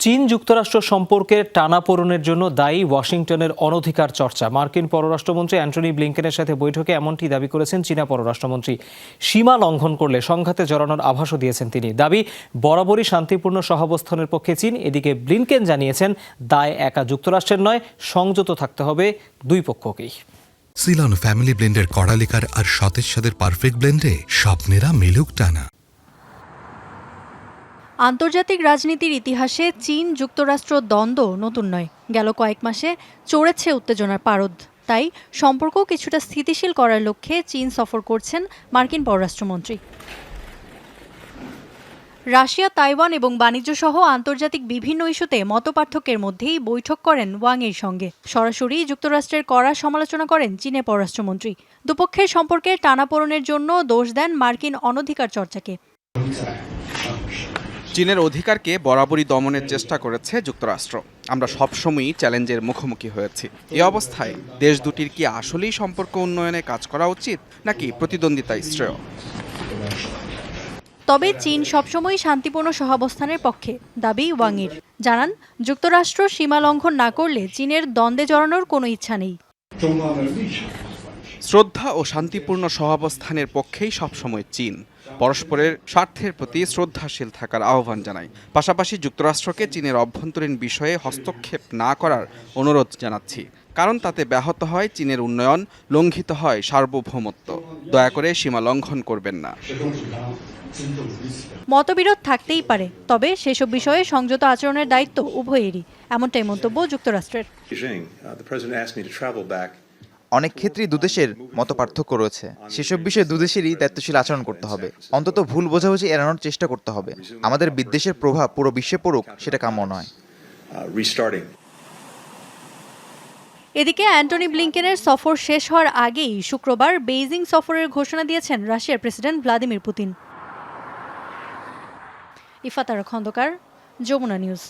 চীন যুক্তরাষ্ট্র সম্পর্কের টানাপোড়েনের জন্য দায়ী ওয়াশিংটনের অনধিকার চর্চা। মার্কিন পররাষ্ট্রমন্ত্রী অ্যান্টনি ব্লিংকেনের সাথে বৈঠকে এমনটি দাবি করেছেন চীনা পররাষ্ট্রমন্ত্রী। সীমা লঙ্ঘন করলে সংঘাতে জড়ানোর আভাসও দিয়েছেন তিনি। দাবি, বরাবরই শান্তিপূর্ণ সহাবস্থানের পক্ষে চীন। এদিকে ব্লিংকেন জানিয়েছেন, দায় একা যুক্তরাষ্ট্রের নয়, সংযত থাকতে হবে দুই পক্ষকেই। সিলন ফ্যামিলি ব্লেন্ডের কড়ালিকার আর সতেজ স্বাদের পারফেক্ট ব্লেন্ডে স্বপ্নেরা মিলুক টানা। আন্তর্জাতিক রাজনীতির ইতিহাসে চীন যুক্তরাষ্ট্র দ্বন্দ্ব নতুন নয়। গেল কয়েক মাসে চড়েছে উত্তেজনার পারদ। তাই সম্পর্ক কিছুটা স্থিতিশীল করার লক্ষ্যে চীন সফর করছেন মার্কিন পররাষ্ট্রমন্ত্রী। রাশিয়া, তাইওয়ান এবং বাণিজ্য সহ আন্তর্জাতিক বিভিন্ন ইস্যুতে মতপার্থক্যের মধ্যেই বৈঠক করেন ওয়াং এর সঙ্গে। সরাসরি যুক্তরাষ্ট্রের কড়া সমালোচনা করেন চীনের পররাষ্ট্রমন্ত্রী। দুপক্ষের সম্পর্কের টানাপোড়েনের জন্য দোষ দেন মার্কিন অনধিকার চর্চাকে। চীনের অধিকারকে বরাবরই দমনের চেষ্টা করেছে যুক্তরাষ্ট্র। আমরা সবসময়ই চ্যালেঞ্জের মুখোমুখি হয়েছি। এই অবস্থায় দেশ দুটির কি আসলেই সম্পর্ক উন্নয়নে কাজ করা উচিত, নাকি প্রতিদ্বন্দ্বিতাই শ্রেয়? তবে চীন সবসময় শান্তিপূর্ণ সহাবস্থানের পক্ষে, দাবি ওয়াংয়ের। জানান, যুক্তরাষ্ট্র সীমা লঙ্ঘন না করলে চীনের দ্বন্দ্বে জড়ানোর কোনো ইচ্ছা নেই। শ্রদ্ধা ও শান্তিপূর্ণ সহাবস্থানের পক্ষেই সবসময় চীন। পরস্পরের স্বার্থের প্রতি শ্রদ্ধাশীল থাকার আহ্বান জানায়। পাশাপাশি যুক্তরাষ্ট্রকে চীনের অভ্যন্তরীণ বিষয়ে হস্তক্ষেপ না করার অনুরোধ জানাচ্ছি, কারণ তাতে ব্যাহত হয় চীনের উন্নয়ন, লঙ্ঘিত হয় সার্বভৌমত্ব। দয়া করে সীমা লঙ্ঘন করবেন না। মতবিরোধ থাকতেই পারে, তবে সেসব বিষয়ে সংযত আচরণের দায়িত্ব উভয়েরই, এমনটাই মন্তব্য যুক্তরাষ্ট্রের। অনেক ক্ষেত্রেই দুদেশের মতপার্থক্য রয়েছে। সেসব বিষয়ে দুদেশেরই দায়িত্বশীল আচরণ করতে হবে। অন্তত ভুল বোঝাবুঝি এড়ানোর চেষ্টা করতে হবে। আমাদের বিদ্বেষের প্রভাব পুরো বিশ্বে পড়ুক, সেটা কাম্য নয়। এদিকে অ্যান্টনি ব্লিংকেনের সফর শেষ হওয়ার আগেই শুক্রবার বেইজিং সফরের ঘোষণা দিয়েছেন রাশিয়ার president Vladimir Putin. ইফাতারা Khandakar, Jamuna news.